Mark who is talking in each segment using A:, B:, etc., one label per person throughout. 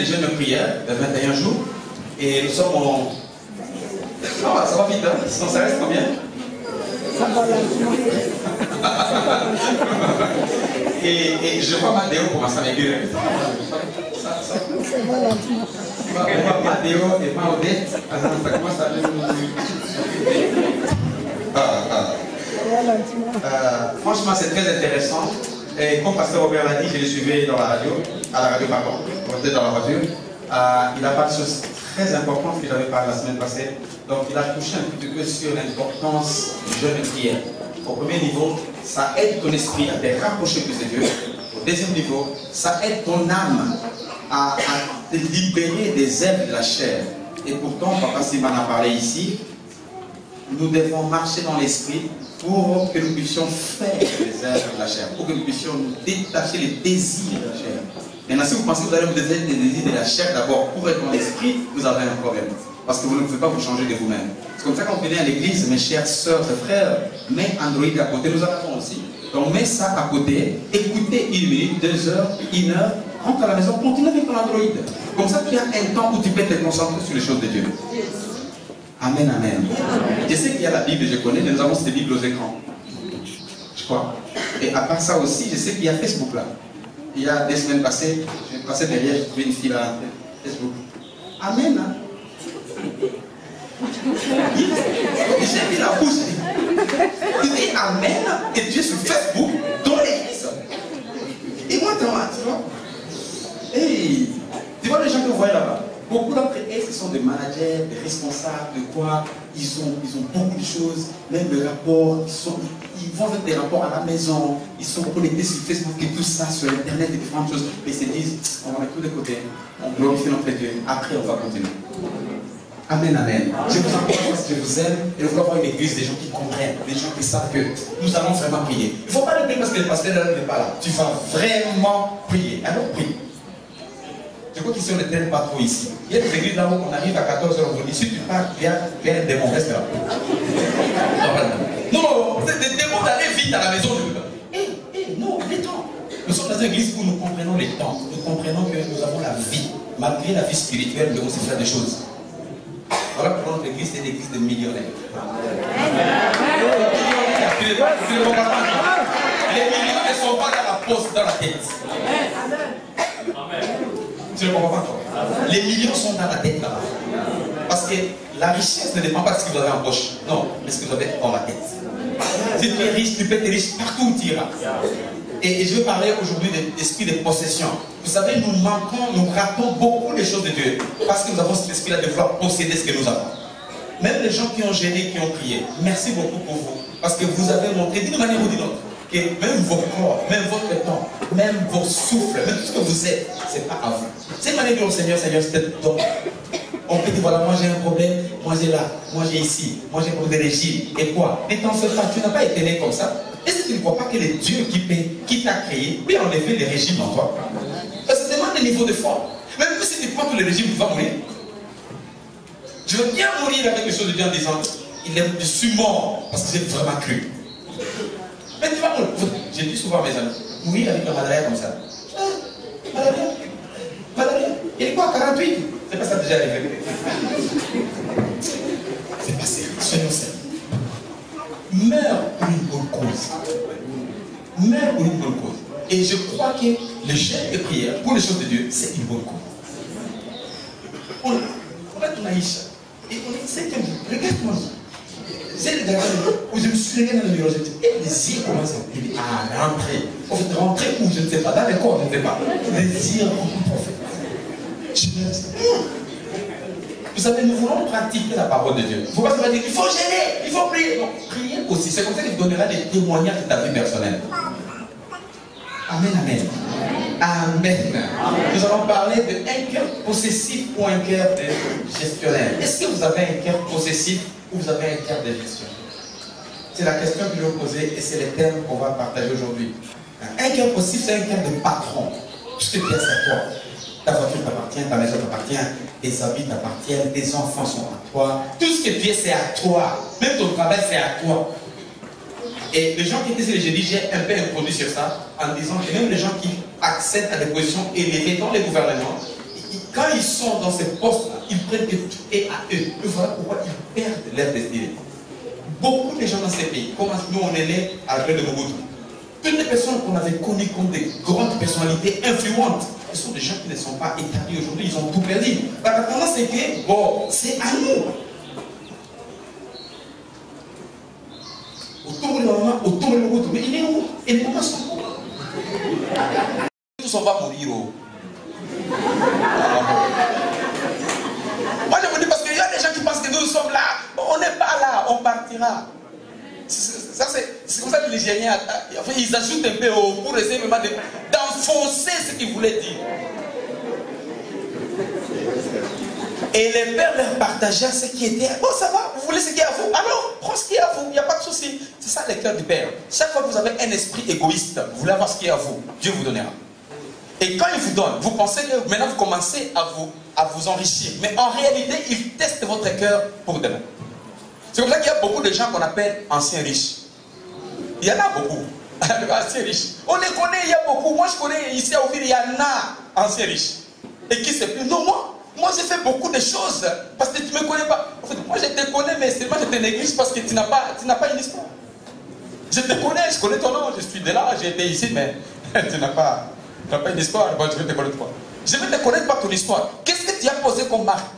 A: de jeûne de prière de 21 jours. Et nous sommes en... Ah, ça va vite, hein? Sinon, ça reste combien?
B: Ça va lentement.
A: Et je vois Madéo commencer à m'aiguiller.
B: Ça va lentement.
A: Madéo et pas Odette. Ça commence à franchement, c'est très intéressant. Et comme Pasteur Robert l'a dit, je le suivais dans la radio, à la radio, pardon, on était dans la voiture. Il a parlé de choses très importantes que j'avais parlé la semaine passée. Donc, il a touché un petit peu sur l'importance du jeûne de prière. Au premier niveau, ça aide ton esprit à te rapprocher plus de Dieu. Au deuxième niveau, ça aide ton âme à te libérer des œuvres de la chair. Et pourtant, Papa Simon a parlé ici, nous devons marcher dans l'esprit pour que nous puissions faire les œuvres de la chair, pour que nous puissions nous détacher les désirs de la chair. Maintenant, si vous pensez que vous allez vous détacher des désirs de la chair d'abord pour être dans l'esprit, vous avez un problème. Parce que vous ne pouvez pas vous changer de vous-même. C'est comme ça qu'on vient à l'église, mes chères sœurs et frères, mets Android à côté, nous en avons aussi. Donc mets ça à côté, écoutez 1 minute, 2 heures, 1 heure, rentre à la maison, continue avec ton Android. Comme ça, tu as un temps où tu peux te concentrer sur les choses de Dieu. Amen, amen. Je sais qu'il y a la Bible, je connais, mais nous avons cette Bible aux écrans. Je crois. Et à part ça aussi, je sais qu'il y a Facebook là. Il y a des semaines passées, je passais derrière, j'ai trouvé une fille là, Facebook. Amen. Hein? J'ai mis la bouche. Il dit Amen et Dieu sur Facebook dans l'église. Et moi, tu vois. Hey, tu vois les gens que vous voyez là-bas. Beaucoup d'entre eux, ce sont des managers, des responsables, de quoi ils ont beaucoup de choses, même des rapports, ils vont faire des rapports à la maison, ils sont connectés sur Facebook et tout ça, sur Internet et différentes choses, mais ils se disent, on va mettre tout de côté, on glorifie notre Dieu, après on va continuer. Amen, amen. Je vous encourage parce que je vous aime et je veux avoir une église, des gens qui comprennent, des gens qui savent que nous allons vraiment prier. Il ne faut pas le prier parce que le pasteur n'est pas là. Tu vas vraiment prier. Alors prie. Je crois qu'ici on ne t'aime pas trop ici. Il y a des églises là où on arrive à 14h, on dit si tu pars, viens un démon, reste là. Non, c'est des démons d'aller vite à la maison de Dieu. Non, les temps. Nous sommes dans une église où nous comprenons les temps. Nous comprenons que nous avons la vie. Malgré la vie spirituelle, nous devons aussi faire des choses. Voilà pourquoi notre église est une église de millionnaires. Les millions ne sont pas dans la poche, dans la tête. Tu ne comprends pas toi? Les millions sont dans la tête là-bas. Parce que la richesse ne dépend pas de ce que vous avez en poche. Non, mais ce que vous avez dans la tête. Si tu es riche, tu peux être riche partout où tu iras. Et je veux parler aujourd'hui de l'esprit de possession. Vous savez, nous ratons beaucoup de choses de Dieu. Parce que nous avons cet esprit-là de vouloir posséder ce que nous avons. Même les gens qui ont gêné, qui ont prié, merci beaucoup pour vous. Parce que vous avez montré d'une manière ou d'une autre que même vos corps, même votre temps, même vos souffles, même tout ce que vous êtes, ce n'est pas à vous. C'est une manière de dire au Seigneur, Seigneur, c'est donc. On peut dire, voilà, moi j'ai un problème, moi j'ai là, moi j'ai ici, moi j'ai un problème de régime. Et quoi? Ne t'en fais pas, tu n'as pas été né comme ça. Est-ce que tu ne crois pas que le Dieu qui t'a créé peut enlever les régimes en toi? Ça demande un niveau de foi. Même si tu prends tous les régimes, tu vas mourir. Je veux bien mourir avec les choses de Dieu en disant, je suis mort parce que j'ai vraiment cru. Mais tu vas mourir. J'ai dit souvent à mes amis, mourir avec un malaria comme ça. Malaria. Il est quoi, 48? C'est pas ça déjà arrivé. C'est pas sérieux. Soyons sérieux. Meurs pour une bonne cause. Meurs pour une bonne cause. Et je crois que le jeûne de prière pour les choses de Dieu, c'est une bonne cause. On va tourner Aïcha. Et on est 5e jour. Regarde-moi. C'est le gars où je me suis regardé dans le miroir. Et les yeux commencent à rentrer. En fait, rentrer où je ne sais pas. Dans le corps, je ne sais pas. Les yeux rentrent en fait. Vous savez, nous voulons pratiquer la parole de Dieu. Il ne faut pas se dire qu'il faut gêner, il faut prier. Non, prier aussi. C'est comme ça qu'il donnera des témoignages de ta vie personnelle. Amen, amen. Amen. Nous allons parler d'un cœur possessif ou un cœur de gestionnaire. Est-ce que vous avez un cœur possessif ou vous avez un cœur de gestionnaire? C'est la question que je vais vous poser et c'est le thème qu'on va partager aujourd'hui. Un cœur possessif, c'est un cœur de patron. Tout ce que tu as, c'est à toi. Ta voiture t'appartient, ta maison t'appartient, tes habits t'appartiennent, tes enfants sont à toi. Tout ce que tu es, c'est à toi. Même ton travail, c'est à toi. Et les gens qui étaient ici, j'ai dit, j'ai un peu introduit sur ça, en disant que même les gens qui accèdent à des positions élevées dans les gouvernements, Quand ils sont dans ces postes-là, ils prennent que tout est à eux. Et voilà pourquoi ils perdent leur destinée. Beaucoup de gens dans ces pays, comme nous on est nés à la période de Mobutu, toutes les personnes qu'on avait connues comme des grandes personnalités influentes, ce sont des gens qui ne sont pas établis aujourd'hui, ils ont tout perdu. La tendance c'est que, bon, c'est à nous. Autour de Mobutu, mais il est où? Et les mamans sont où? Tous on va mourir. Moi je vous dis parce qu'il y a des gens qui pensent que nous sommes là, on n'est pas là, on partira. C'est comme ça que les génies, enfin, ils ajoutent un peu pour essayer vraiment d'enfoncer ce qu'ils voulaient dire. Et les pères leur partageaient ce qui était. Bon, ça va, vous voulez ce qui est à vous? Alors, prends ce qui est à vous, il n'y a pas de souci. C'est ça le cœur du père. Chaque fois que vous avez un esprit égoïste, vous voulez avoir ce qui est à vous, Dieu vous donnera. Et quand il vous donne, vous pensez que maintenant vous commencez à vous enrichir. Mais en réalité, il teste votre cœur pour demain. C'est comme ça qu'il y a beaucoup de gens qu'on appelle anciens riches. Il y en a beaucoup. Anciens riches. On les connaît, il y a beaucoup. Moi je connais ici à Ouvir, il y en a anciens riches. Et qui se plaignent. Non, moi j'ai fait beaucoup de choses. Parce que tu ne me connais pas. En fait, moi je te connais, mais seulement je te néglige parce que tu n'as pas une histoire. Je te connais, je connais ton nom, je suis de là, j'ai été ici, mais tu n'as pas une histoire. Bon, je vais te connaître toi. Je vais te connaître pas ton histoire. Qu'est-ce que tu as posé comme marque?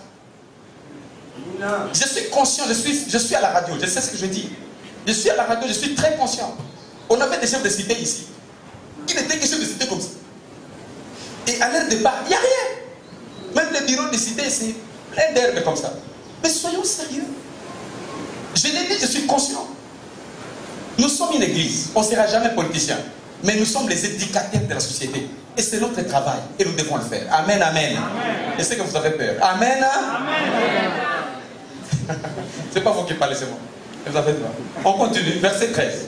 A: Je suis conscient, je suis à la radio, je sais ce que je dis. Je suis à la radio, je suis très conscient. On avait des chefs de cité ici. Qui n'étaient que chefs de cité comme ça. Et à leur départ, il n'y a rien. Même les bureaux de cité, c'est plein d'herbes comme ça. Mais soyons sérieux. Je l'ai dit, je suis conscient. Nous sommes une église, on ne sera jamais politicien. Mais nous sommes les éducateurs de la société. Et c'est notre travail. Et nous devons le faire. Amen, amen. Je sais que vous avez peur. Amen. Amen. C'est pas vous qui parlez, c'est moi. Vous avez peur. On continue. Verset 13.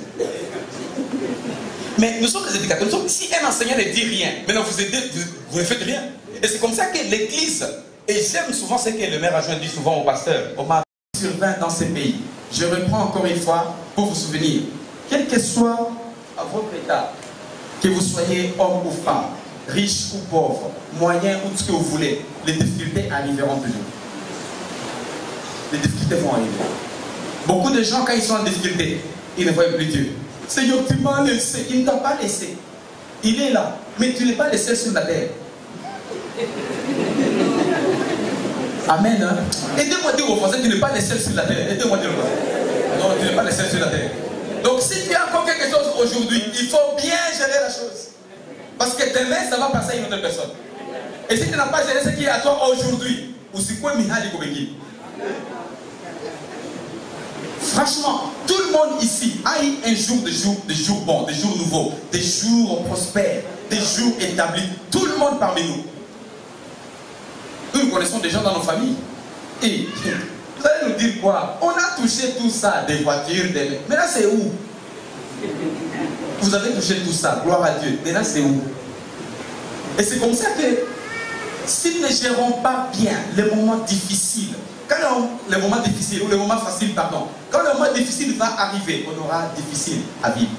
A: Mais nous sommes les éducateurs. Si un enseignant ne dit rien, maintenant vous ne faites rien. Et c'est comme ça que l'église, et j'aime souvent ce que le maire adjoint dit souvent au pasteur, on m'a sur 20 dans ces pays. Je reprends encore une fois pour vous souvenir. Quel que soit votre état, que vous soyez homme ou femme, riche ou pauvre, moyen ou tout ce que vous voulez, les difficultés arriveront toujours. Les difficultés vont arriver. Beaucoup de gens, quand ils sont en difficulté, ils ne voient plus Dieu. Seigneur, tu m'as laissé. Il ne t'a pas laissé. Il est là. Mais tu n'es pas le seul sur la terre. Amen. Hein? Aidez-moi à dire aux voisins, tu n'es pas le seul sur la terre. Aidez-moi à dire aux voisins. Non, tu n'es pas le seul sur la terre. Donc si tu as encore quelque chose aujourd'hui, il faut bien gérer la chose. Parce que demain, ça va passer à une autre personne. Et si tu n'as pas géré ce qui est à toi aujourd'hui, ou si quoi Mihali Kobeki. Franchement, tout le monde ici a eu un jour, des jours bons, des jours nouveaux, des jours prospères, des jours établis. Tout le monde parmi nous. Nous connaissons des gens dans nos familles. Et vous allez nous dire quoi? On a touché tout ça, des voitures, des... Mais là c'est où? Vous avez touché tout ça, gloire à Dieu. Mais là c'est où? Et c'est comme ça que si nous ne gérons pas bien les moments difficiles, quand le moment difficile, ou le moment facile, pardon, quand le moment difficile va arriver, on aura difficile à vivre.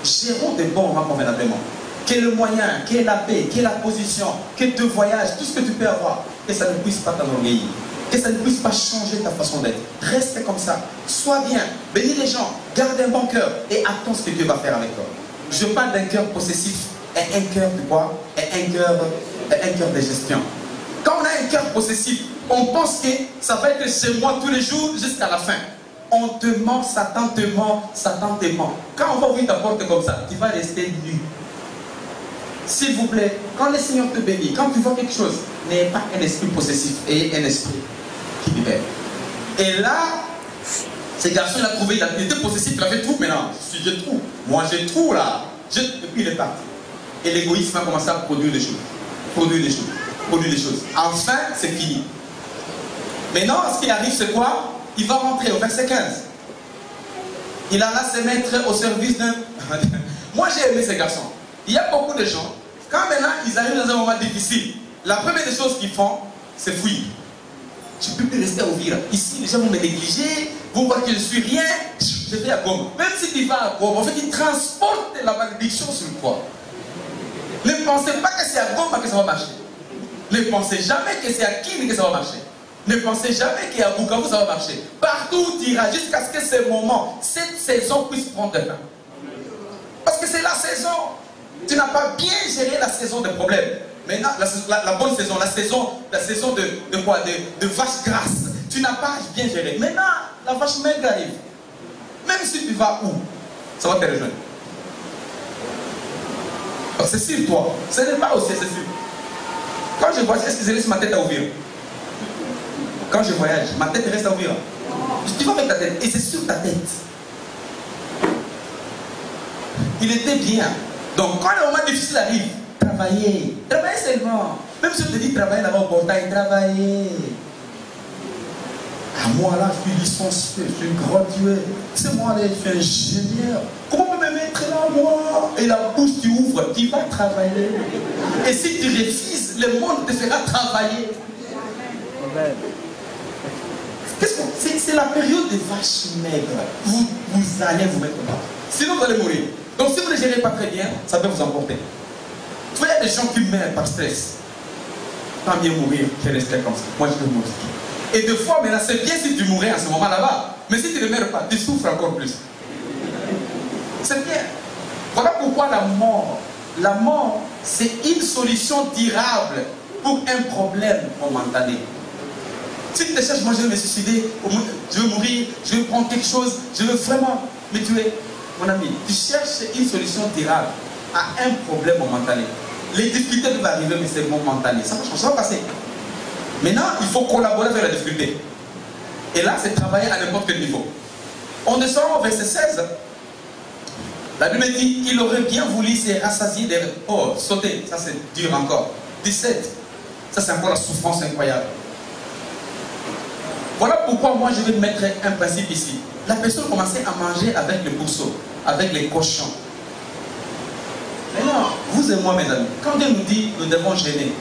A: Gérons des bons moments convenablement. Quel est le moyen, quelle est la paix, quelle est la position, quel te voyage, tout ce que tu peux avoir, que ça ne puisse pas t'enorgueillir, que ça ne puisse pas changer ta façon d'être. Reste comme ça, sois bien, bénis les gens, garde un bon cœur et attends ce que Dieu va faire avec toi. Je parle d'un cœur possessif et un cœur de quoi? Et un cœur de gestion. Quand on a un cœur possessif, on pense que ça va être chez moi tous les jours jusqu'à la fin. On te ment, Satan te ment, Satan te ment. Quand on va ouvrir ta porte comme ça, tu vas rester nu. S'il vous plaît, quand le Seigneur te bénit, quand tu vois quelque chose, n'ayez pas un esprit possessif et un esprit qui libère. Et là, ce garçon il a trouvé, il était possessif, il avait tout maintenant. J'ai tout. Moi j'ai tout là. Et puis il est parti. Et l'égoïsme a commencé à produire des choses. Produire des choses. Enfin, c'est fini. Maintenant, ce qui arrive, c'est quoi? Il va rentrer au verset 15. Il alla se mettre au service d'un... Moi, j'ai aimé ces garçons. Il y a beaucoup de gens, quand maintenant ils arrivent dans un moment difficile, la première des choses qu'ils font, c'est fuir. Je ne peux plus rester à Ouvira. Ici, les gens vont me négliger, vont voir que je ne suis rien, je vais à Goma. Même si tu vas à Goma, en fait, ils transportent la malédiction sur toi. Ne pensez pas que c'est à Goma que ça va marcher. Ne pensez jamais que c'est à Kim que ça va marcher. Ne pensez jamais qu'à Bukavu ça va marcher. Partout où tu iras, jusqu'à ce que ce moment, cette saison puisse prendre fin. Parce que c'est la saison. Tu n'as pas bien géré la saison de problèmes. Maintenant, la bonne saison, la saison de quoi? De vache grasse. Tu n'as pas bien géré. Maintenant, la vache maigre arrive. Même si tu vas où, ça va te rejoindre. C'est sur toi. Ce n'est pas aussi, c'est sûr. Quand je voyage, est-ce que je laisse ma tête à ouvrir? Quand je voyage, ma tête reste à ouvrir. Tu vas mettre ta tête, et c'est sur ta tête. Il était bien. Donc, quand le moment difficile arrive, travaillez. Travaillez seulement. Même si je te dis travailler là-bas au portail, travaillez. Ah, moi là, je suis licencié, je suis gradué. C'est moi là, je suis ingénieur. Comment on peut me mettre là, moi? Et la bouche, tu ouvres, tu vas travailler. Et si tu refuses, le monde te fera travailler. C'est la période des vaches maigres. Vous allez vous mettre là. Sinon, vous allez mourir. Donc, si vous ne gérez pas très bien, ça peut vous emporter. Tu vois, il y a des gens qui meurent par stress. Tant mieux mourir que rester comme ça. Moi, je peux mourir. Et deux fois, maintenant, c'est bien si tu mourais à ce moment là-bas. Mais si tu ne meurs pas, tu souffres encore plus. C'est bien. Voilà pourquoi la mort, c'est une solution durable pour un problème momentané. Si tu te cherches, moi je vais me suicider, je veux mourir, je veux prendre quelque chose, je veux vraiment me tuer. Mon ami, tu cherches une solution durable à un problème momentané. Les difficultés peuvent arriver, mais c'est momentané. Ça va changer, ça va passer. Maintenant, il faut collaborer avec la difficulté. Et là, c'est travailler à n'importe quel niveau. On descend au verset 16. La Bible dit, il aurait bien voulu se rassasier des... Oh, sauter, ça c'est dur encore. 17. Ça c'est encore la souffrance incroyable. Voilà pourquoi moi je vais mettre un principe ici. La personne commençait à manger avec le pourceau, avec les cochons. Maintenant, vous et moi mes amis, quand Dieu nous dit nous devons gêner,